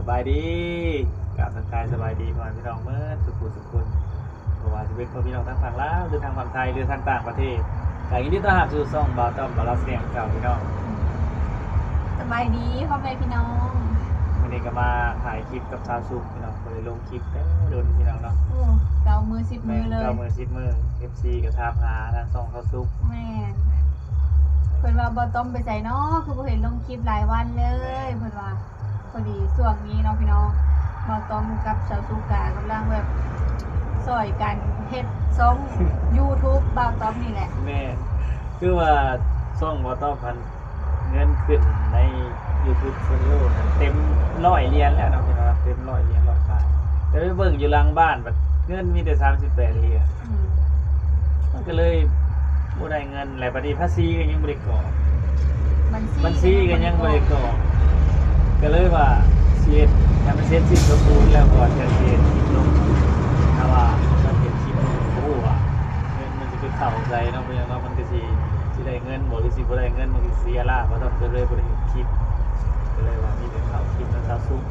บายดีกับทางกายสบายดีก่อนพี่น้องเมื่อสุขุนเพราะว่าจะเป็นคนพี่น้องทางฝั่งลาวหรือทางฝั่งไทยหรือทางต่างประเทศแต่ยินดีต้อนรับสู่ช่องบาวต้อมบาวลาเสียงเก่าพี่น้อง สบายดีพ่อแม่พี่น้อง วันนี้ก็มาถ่ายคลิปกับชาวซุปพี่น้องก็เลยลงคลิปแต่โดนพี่น้องเนาะ โอ้เกามือสิบมือเลย เก้ามือ10 มือ FC กับทามหาทางช่องเขาซุป แม่นเพิ่นว่าบ่ต้มไปใส่เนาะคือบ่เห็นลงคลิปหลายวันเลยเพิ่นว่าพอดีช่วงนี้เนาะพี่น้องบ่ต้มกับสาวสุกากำลังแบบซอยกันเฮ็ดช่อง YouTube บ่าวต้อมนี่แหละ แม่คือว่าช่องบาวต้อมพันเงินขึ้นใน YouTube Studio นะเต็ม100 เหรียญแล้วเนาะพี่น้องเต็ม100 เหรียญ100 บาทแต่ไปเบิ่งอยู่หลังบ้านบัดเงินมีแต่38 เหรียญ อืม มันก็เลยบ่ได้เงินแล้วบัดนี้ภาษีก็ยังบ่ได้ก่อ บัญชีก็ยังบ่ได้ก่อก็เลยว่าสิเฮ็ดให้มันเสร็จสิ้นสมบูรณ์แล้วก่อนจะสิเฮ็ดคลิปลงถ้าว่ามันเฮ็ดคลิปลงโอ้โหว่าเงินมันสิไปเข้าใจเนาะเพิ่นเนาะมันก็สิได้เงินบ่หรือสิบ่ได้เงินมันก็เสียล่าบ่ต้องก็เลยบ่ได้เฮ็ดคลิปก็เลยว่ามีแต่เข้าคลิปแล้วเข้าซุป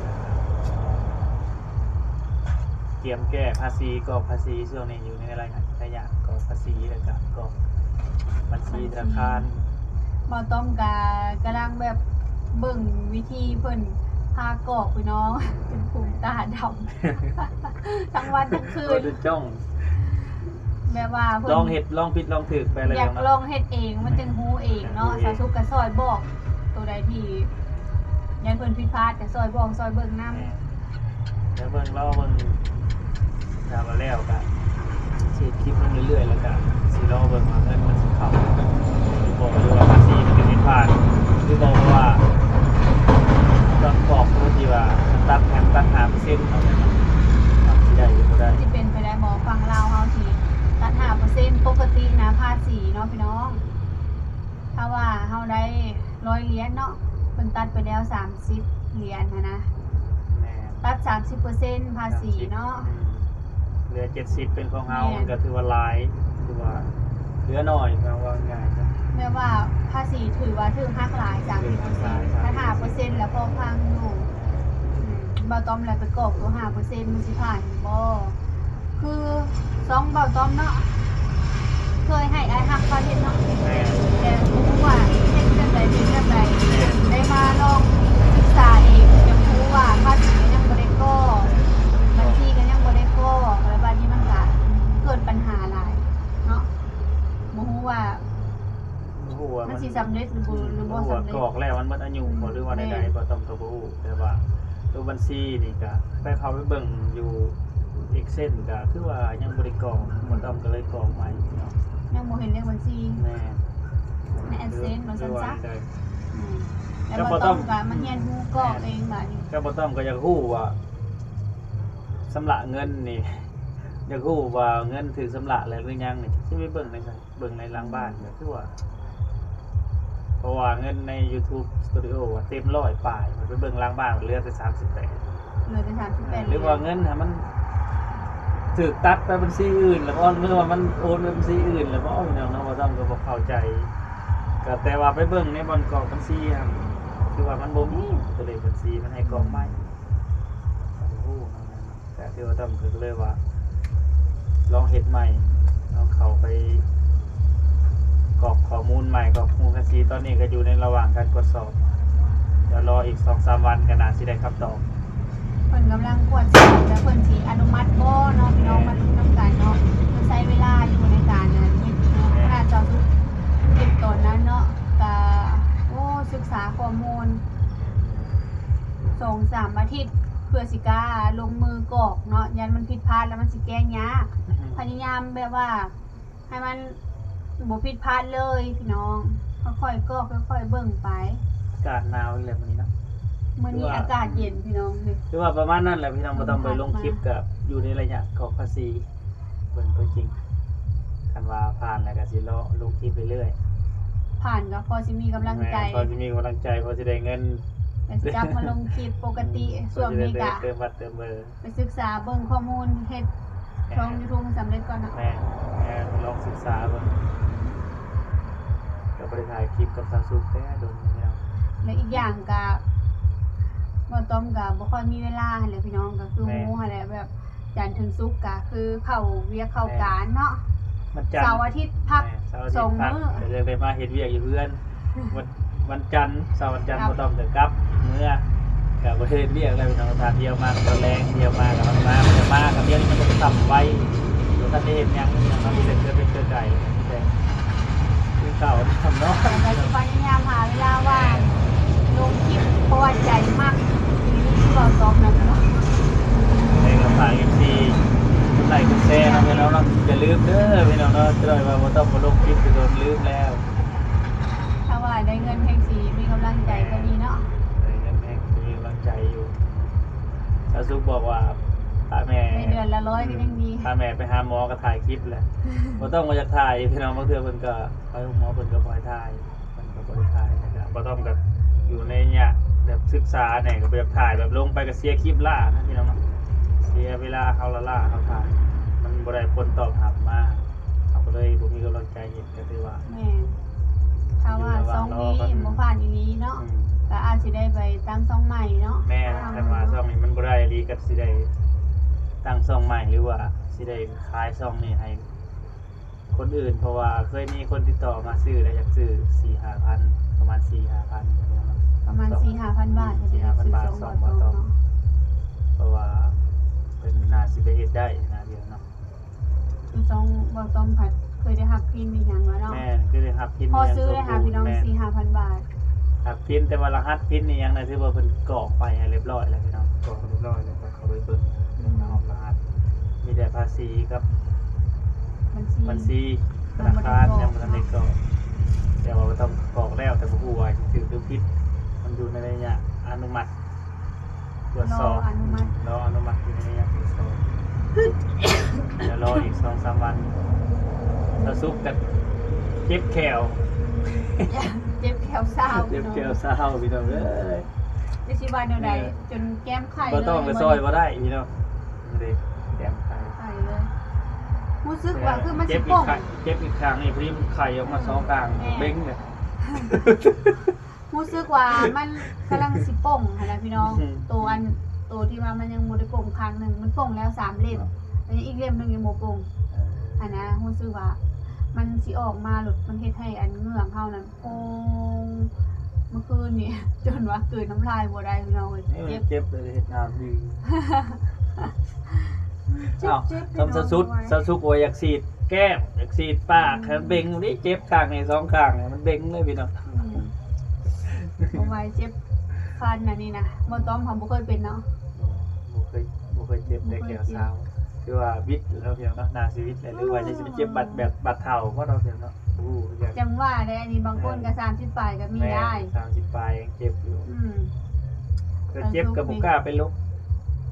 เตรียมแก้ภาษีกรอกภาษีช่วงนี้อยู่ในรายงานกรอกภาษีแล้วก็กรอกบัญชีธนาคาร บ่ต้มกำลังแบบเบิ่งวิธีเพิ่นพากรอกพี่น้อง เป็นภูมิตาดำ ทั้งวันทั้งคืน จะจ้อง แบบว่าเพิ่น ลองเห็ดลองผิดลองถึกไปอะไร อยาก บ้าง ลองเฮ็ดเองมันจึงฮู้เองเนาะสาวสุกก็ซอยบอกตัวใดที่ยันเพิ่นผิดพลาดก็ซอยบอกซอยเบิ่งนำ แล้วเบิ่งเราเบิ่งดาวมาแล้วกันฉีดคลิปลงเรื่อยๆแล้วกันสีรอเบิ่งว่าเงินมันสิเข้าบอกดูว่าภาษีมันเป็นผิดพลาดหรือบอกว่าต้องบอกผู้ที่ว่าตัดแถมตัด5%เอาไว้เนาะสิได้หรือบ่ได้ สิเป็นไปได้บ่ฟังลาวเฮาสิตัด5%ปกตินะภาษีเนาะพี่น้อง ถ้าว่าเฮาได้100เหรียญเนาะเพิ่นตัดไปแล้ว30เหรียญนะ แม่ ตัด 30% ภาษีเนาะ เหลือ70เป็นของเฮามันก็ถือว่าหลายถือว่าเหลือน้อยว่าง่ายๆจ้ะ แม้ว่าภาษีถือว่าถึงหักหลาย 30%ถ้า 5% แล้วพอพังอยู่บ่ต้อมแล้วไปกรอกตัว 5% มันสิผ่านบ่คือ2บ่ต้อมเนาะเคยให้อ้ายฮักเขาเฮ็ดเนาะ แม่ แต่รู้ว่าเฮ็ดจังไดเป็นจังไดได้มาลองศึกษาเองจะรู้ว่าภาษียังบ่ได้ก่อบัญชีก็ยังบ่ได้ก่อแล้วบัดนี้มันก็เกิดปัญหาหลายเนาะบ่ฮู้ว่า โอ้โห มันสิสำเร็จหรือบ่สำเร็จ กรอกแล้วมันหมดอายุบ่หรือว่าใดๆบ่ต้องตัวบ่ฮู้แต่ว่าตัวบัญชีนี่ก็ไปเข้าไปเบิ่งอยู่ Excel ก็คือว่ายังบ่ได้กรอกบ่ต้องก็เลยกรอกใหม่เนาะ ยังบ่เห็นเลขบัญชี แม่ ใน Adsense มันซั่นซะแล้ว ก็บ่ บ่ ต้ ต้ อ อง งก็มันเรียนรู้กรอกเองบัดนี้ ก็บ่ต้องก็อยากฮู้ว่าสำระเงินนี่อยากฮู้ว่าเงินถึงสำระแล้วหรือยังนี่สิไปเบิ่งได้ไสเบิ่งในหลังบ้านก็คือว่าเพราะว่าเงินใน YouTube Studio อะเต็ม100ปลายมันไปเบิ่งหลังบ้านมันเหลือแต่38 เหลือแต่38 หรือว่าเงินมันถูกตัดไปบัญชีอื่นแล้วก็เมื่อว่ามันโอนไปบัญชีอื่นแล้วก็พี่น้องเนาะว่าต้องก็บ่เข้าใจก็แต่ว่าไปเบิ่งในบ่อนกรอกบัญชีครับคือว่ามันบ่มีตัวเลขบัญชีมันให้กรอกใหม่โอ้โหแต่ที่ว่าต้องก็เลยว่าลองเฮ็ดใหม่ลองเข้าไปกรอกข้อมูลใหม่กรอกข้อมูลบัญชีตอนนี้ก็อยู่ในระหว่างการตรวจสอบเดี๋ยวรออีก 2-3 วันก็น่าสิได้คำตอบ เพิ่นกำลังตรวจสอบแล้วเพิ่นสิอนุมัติบ่เนาะพี่น้องมาลุ้นนำกันเนาะมันใช้เวลาอยู่ในการเฮ็ดเนาะขนาดเจ้าทุกเก็บตนนั้นเนาะก็โอ้ศึกษาข้อมูล2-3 อาทิตย์เพื่อสิกล้าลงมือกรอกเนาะยันมันผิดพลาดแล้วมันสิแก้ยากพยายามแบบว่า ให้มันบ่ผิดพลาดเลยพี่น้องค่อยๆกรอกค่อยๆเบิ่งไป อากาศหนาวอีกแล้วมื้อนี้เนาะ มื้อนี้อากาศเย็นพี่น้องนี่ คือว่าประมาณนั้นแหละพี่น้องบ่ต้องไปลงคลิปกับอยู่ในระยะกรอกภาษีเบิ่งตัวจริงคันว่าผ่านแล้วก็สิรอลงคลิปไปเรื่อย ผ่านก็พอสิมีกำลังใจ พอสิมีกำลังใจพอสิได้เงิน แต่สิกลับมาลงคลิปปกติช่วงนี้ก็ เติมบัตรเติมเบอร์ ไปศึกษาเบิ่งข้อมูลเฮ็ดช่อง YouTube สำเร็จก่อนเนาะ แม่ลองศึกษาเบิ่งก็บ่ได้ถ่ายคลิปกับซาซุแต่โดนพี่น้อง และอีกอย่างก็ บ่ต้มก็บ่ค่อยมีเวลาหั่นแหละพี่น้องก็คือหมู่หั่นแหละแบบจันทร์ถึงศุกร์ก็คือเข้าเวียกเข้าการเนาะ มันจันท เสา ร์ ร์อาทิตย์พัก เสาร์อาทิตย์พัก 2 มื้อ เดี๋ยวจะได้มาเฮ็ดเวียกอยู่เพื่อนวันจันทร์เสาร์วันจันทร์บ่ต้องเด้อกลับเมื่อก็บ่ได้เรียกอะไรพี่น้องทานเที่ยวมาก็แรงเที่ยวมาก็มันมากับเที่ยวนี่มันต้องทํไว้บ่ทันได้เฮ็ดหยังมันมีแต่เกิดเป็นเกิดไก่แต่คือเก่าทำเนาะ แต่ก็สิพยายามหาเวลาว่างลงคลิปเพราะว่าใจมากทีนี้ที่บ่ต้มนั่นเนาะ ในกระเป๋าFC คนไหนคนแซ่เนาะพี่น้องเนาะอย่าลืมเด้อพี่น้องเนาะจะได้ว่าบ่ต้องมาลงคลิปจะโดนลืมแล้ว ถ้าว่าได้เงินแห่งสีมีกำลังใจก็ดีเนาะ เลยยังแม่งมีกำลังใจอยู่สาวซุกบอกว่าพาแม่ ในเดือนละ100ก็ยังดี พาแม่ไปหาหมอก็ถ่ายคลิปแหละบ่ต้องมาจากถ่ายพี่น้องบางเทื่อเพิ่นก็ไปหมอเพิ่นก็บ่ให้ถ่ายเพิ่นก็บ่ได้ถ่ายนะครับบ่ต้องแบบอยู่ในเนี่ยแบบศึกษาเนี่ยก็แบบถ่ายแบบลงไปก็เสียคลิปล่านะพี่น้องเนาะเสียเวลาเขาละล่าเขาถ่ายมันบ่ได้ผลตอบรับมาเขาก็เลยบ่มีกำลังใจเห็นก็ถือว่า แม่ถ้าว่าซองนี้บ่ผ่านอีนี้เนาะ อืม ก็อาจสิได้ไปตั้งซองใหม่เนาะ แม่แต่ว่าช่องนี้มันบ่ได้ดีกับสิได้ตั้งช่องใหม่หรือว่าสิได้ขายช่องนี้ให้คนอื่นเพราะว่าเคยมีคนติดต่อมาซื้อแล้วอยากซื้อ 4-5,000 ประมาณ 4-5,000อย่างเงี้ยเนาะ ประมาณ 4-5,000 บาทก็จะได้ซื้อ 4-5,000 บาท ซอง 2 บ่ บาท ต้ ต่ อ อง เนาะ เพราะว่าเป็นน่าสิไปเฮ็ดได้นะเดียวเนาะ คือซองบ่ต้มผัดเคยได้รับพิมพ์อีหยังแล้วเนาะ แม่คือได้รับพิน พอซื้อได้ค่ะพี่น้อง แม่ 4-5,000 บาท รับพินแต่ว่ารหัสพินนี่ยังได้ถือว่าเพิ่นกรอกไปให้เรียบร้อยแล้วพี่น้องกรอกเรียบร้อยแล้วก็เข้าไปเบิ่งเรื่องของรหัสมีแต่ภาษีกับ บัญชีธนาคารยังไม่ทันได้กรอกแต่ว่าต้องกรอกแล้วแต่บ่ฮู้ว่าถือหรือผิดมันอยู่ในระยะอนุมัติตรวจสอบ รออนุมัติ รออนุมัติอยู่ในระยะตรวจสอบเดี๋ยวรออีก 2-3 วันแล้วซุกกันเจ็บแขว เจ็บแขวเศร้า เจ็บแขวเศร้าพี่น้องเอ้ย จะสิว่าแนวใดจนแก้มไข่ บ่ต้องไปซอยบ่ได้พี่น้องนี่เด้แต้มไข่ ไข่เลยรู้สึกว่าคือมัน เจ็ สิ บอี ป่ ก ง ครั้งเจ็บอีกครั้งนี่พอดีมันไข่ออกมา2ข้างเบ้งเนี่ย รู้สึกว่ามันกำลังสิป่งหั่นน่ะพี่น้อง อืม ตัวที่ว่ามันยังบ่ได้ป่งครั้งหนึงมันป่งแล้ว3เล่มแล้วอีกเล่มหนึงยังบ่ป่งอันนะรู้สึกว่ามันสิออกมาหลุดมันเฮ็ดให้อันเหงือกเฮานั้นโป่งเมื่อคืนนี่ จนว่าเกิดน้ำลายบ่ได้พี่น้องเอ้ย นี่ เจ็บ มันเจ็บเลยเฮ็ดน้ำดี เจ็บ อ้าว เจ็บ ทำสะสุดสะสุกโอยอยากสีดแก้มอยากสีดปากแขนเบ่งนี่เจ็บข้างใน2ข้างเนี่ยมันเบ่งเลยพี่น้อง เอาไว้เจ็บฟันน่ะนี่นะบ่ต้อมผมบ่เคยเป็นเนาะ บ่เคยเจ็บได้แก้วเช้าคือว่าวิทย์แล้วเพียงเนาะนาชีวิตเลยหรือว่าจะสิไปเจ็บบัดเฒ่าเพราะเราเพียงเนาะโอ้อยาก จังว่าได้อันนี้บางคนก็30ปลายก็มีได้ 30ปลายยังเจ็บอยู่ อืม ก็เจ็บกับบ่กล้าไปลบ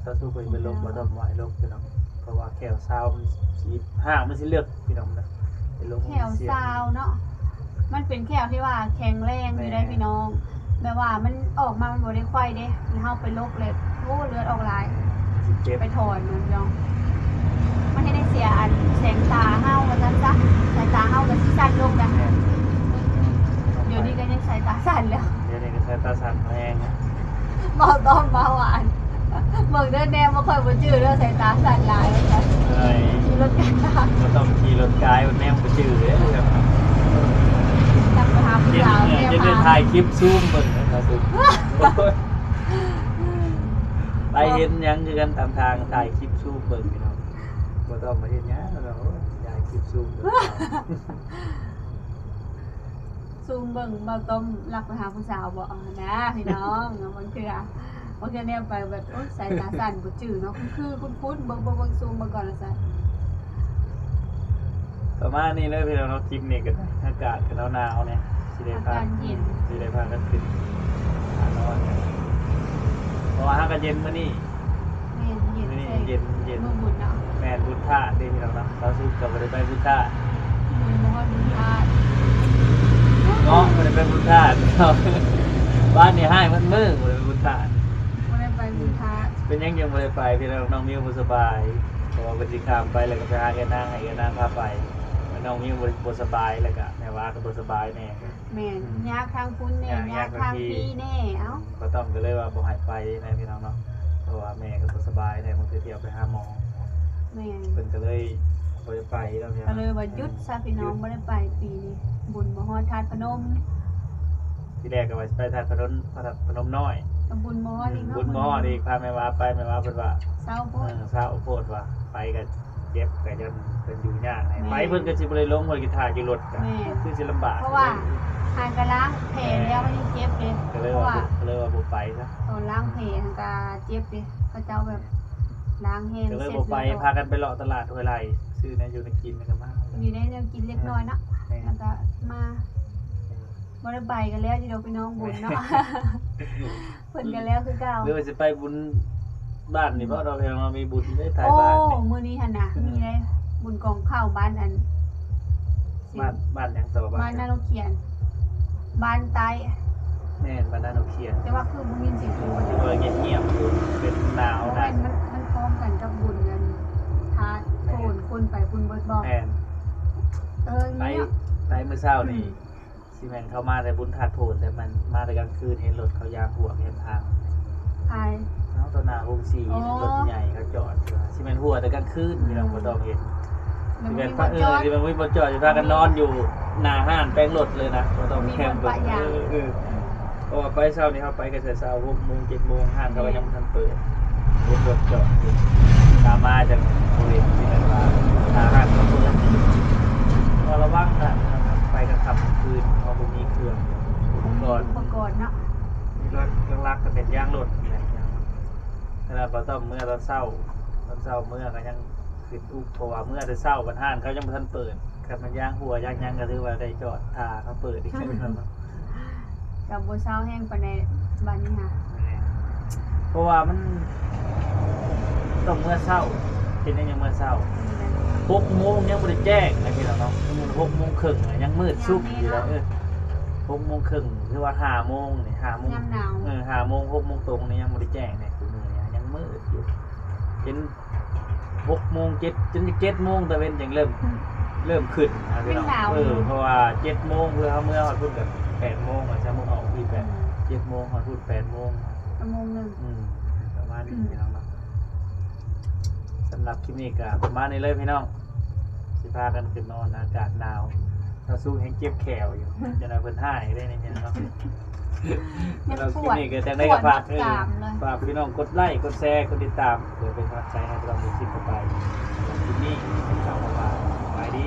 สะสุกไปลบบ่ต้องไหวลบพี่น้องเพราะว่าแก้วเช้ามันสิห่างมันสิเลือกพี่น้องนะไปลบ แขวซาวเนาะมันเป็นแขวที่ว่าแข็งแรงอยู่ได้พี่น้องแบบว่ามันออกมามันบ่ได้ไข้เด้มันเฮาไปลบเลยโอ้เลือดออกหลาย สิเจ็บ ไปถอนมันพี่น้องมันให้ได้เสียอันแสงตาเฮาว่าซั่นซะสายตาเฮาก็สิสั้นลงนะเดี๋ยวนี้ก็ยังสายตาสั้นแล้ว เดี๋ยวนี้ก็ใช้ตาสั่นแรงนะ เมาต้อมเมาหวานเบิ่งเด้อแนวบ่ค่อยบ่จื้อเด้อสายตาสั้นหลายว่าซั่น เอ้ย ขี่รถกันทาง ก็ต้องขี่รถกายมันแนมไปจื้อเลยครับ จับไปหาผู้ เย็น สาว เนี่ย แม่ จะได้ มา ถ่ายคลิปซูมเบิ่งนะครับซูมไปเห็นหยังคือกันตามทางถ่ายคลิปซูมเบิ่งพี่น้องบ่ต้องมาเฮ็ดหยังเราถ่ายคลิปซูมเบิ่ง ซูมเบิ่งเบาต้มรักไปหาผู้สาวบ่นะพี่น้องมันคือเนี่ยไปแบบโอ๊ยสายตาสั้นบ่จื้อเนาะคือคุ้นๆเบิ่งซูมมาก่อนละซะ ประมาณนี้เลยพี่น้องเนาะคลิปนี้กันอากาศกันหนาวๆเนี่ยสิได้ อา พา การเย็น สิได้พากันขึ้นหานอนเพราะว่าหากนเย็นมื้อนี้ แม่นเย็น มื้อนี้ ใช่ เย็น มือบุญเนาะ แม่นบุญท่าเด้พี่น้องเนาะเราสู้กับบ่ได้ไปบุญท่า มือบ่ฮอดบุญพาด เนาะบ่ได้ไปบุญท่าพี่น้องบ้านนี่ให้มันมือบ่ได้ไปบุญท่า บ่ได้ไปบุญพาด เป็นยังบ่ได้ไปพี่น้องน้องมิวบ่สบายเพราะว่าเพิ่นสิข้ามไปแล้วก็ไปหาแกนางให้แกนางพาไปแกน น้องมีบ่สบายแล้วก็แม่ว่าก็บ่สบายแน่ แม่นยากทางคุณแน่ยากทางพี่แน่เอ้า ก็ต้องก็เลยว่าบ่ให้ไปนะพี่น้องเนาะเพราะว่าแม่ก็บ่สบายแน่มันคือเที่ยวไปหาหมอ แม่น เพิ่นก็เลยบ่ได้ไปแล้วพี่น้ ก็ อง เลยว่าหยุดซะพี่น้องบ่ได้ไปปีนี้บุญบ่ฮอดธาตุพนม ที่แรกก็ว่าไปทาดพนมน้อย กับบุญบ่ฮอดอีกเนาะ บุญหมออีกพาแม่ว่าไปแม่ว่าเพิ่นว่า เศร้าโพด เศร้าโพดว่าไปก็เจ็บก็ยันเพิ่นอยู่ยากให้ไปเพิ่นก็สิบ่ได้ลงเพิ่นก็ท่าอยู่รถก็คือสิลำบาก เพราะว่าหางกะล้างแผลแล้วมันยังเจ็บเลย ก็ เพ เลย ราะ ว่า ว่า ก็เลยว่าบ่ไปซะ ตอนล้างแผลหางกะเจ็บเลยเขาเจ้าแบบล้างแห้ง ก็เลย เสร็จ บ่ไป แล้ว พากันไปเลาะตลาดห้วยไร่ซื้อแนวอยู่ในกินกันมา อยู่ในแนวกินเล็กน้อยเนาะแล้วก็มาบ่ได้ไปกันแล้วที่เราไปน้องบุญเนาะ เพิ่นกันแล้วคือเก่า หรือว่าสิไปบุญบ้านนี่เพราะเราเพียงเรามีบุญได้ถ่าย โอ้ บ้านนี่ มื้อนี้หั่นน่ะมีได้บุญกองข้าวบ้านอัน บ้านหยังต่อบ้า บ้าน น นาโนเขียน บ้านใต้ แม่นบ้านนาโนเคียน แต่ว่าคือบ่มีสิพูด เออเงียบๆอยู่เป็นหนาว เพราะ นะ มันพร้อมกันกับบุญกันทาโทนคนไปบุญเบิดบอก แม่น ไป เงี้ย ไปเมื่อเช้านี่ซีแมนเข้ามาแต่บุญถาดโผนแต่มันมาแต่กลางคืนเห็นรถเขายางหัวเห็นทาง ใคร เนาะตัวหนาโฮมซีรถใหญ่เขาจอดซีแมนหัวแต่กลางคืนมีน้องบ่ต้องเห็น มัน ซีแม มี น ค พาน จอด ซีแมนบ่จอดอยู่พากันนอนอยู่หน้าห้านแป้งรถเลยนะบ่ต้องแคมป์ มีคนปะยาง เพราะว่าไปเช้านี่เขาไปกันแต่เช้า6 โมง 7 โมงห้างเขาก็ยังบ่ทันเปิดเห็นรถจอดอยู่ตามมาจากบริเวณที่นั่นว่าหน้าห้างเขาเปิดก็ระวังนะไปกันขับกลางคืนเพราะบ่มีเครื่องอุปกรณ์ อุปกรณ์เนาะ มีรถเครื่องรักก็เป็นยางรถอะไรอย่างเงี้ยขนาดเราต้องเมื่อเราเศร้าเมื่อก็ยังขึ้นอุกเพราะว่าเมื่อจะเศร้าบรรทันเขายังไม่ทันเปิดกับมันยางหัวยางยังก็ถือว่าได้จอดทาเขาเปิดอีกแล้วเนาะ กับบัวเช้าแห้งปานในบ้านนี้ค่ะ เพราะว่ามันต้องเมื่อเศร้าเป็นยังเมื่อเศร้า6 โมงยังไม่ได้แจ้งนะพี่น้องเนาะ6 โมงครึ่งยังมืดซุ่มอยู่แล้ว6 โมงครึ่งคือว่า5 โมงนี่5 โมง ยามหนาว 5 โมง 6 โมงตรงนี่ยังไม่ได้แจ้งเนี่ยคือมือเนี่ยยังมืดอยู่จน6 โมง7จน7 โมงตะเวนยังเริ่มขึ้นนะพี่น้องเพราะว่า7 โมงเพื่อเขาเมื่อพูดแบบ8 โมงอ่ะจะมึงออกที่7 โมงเขาพูด8 โมง ชั่วโมงหนึง ประมาณนี้พี่น้องเนาะสำหรับคลิปนี้ก็ประมาณนี้เลยพี่น้องสิพากันขึ้นนอนอากาศหนาวเราสู้แห้งเจ็บแขวอยู่จะได้เพิ่นห้ายได้ในพี่น้อง ยัง เรา ป คลิป วด นี้ก็จะได้กับฝาก ปวดกรามเลย ฝากพี่น้องกดไลค์กดแชร์กดติดตามเพื่อเป็นกำลังใจให้เราในคลิปต่อไปคลิปนี้ข่าวมาสบายดี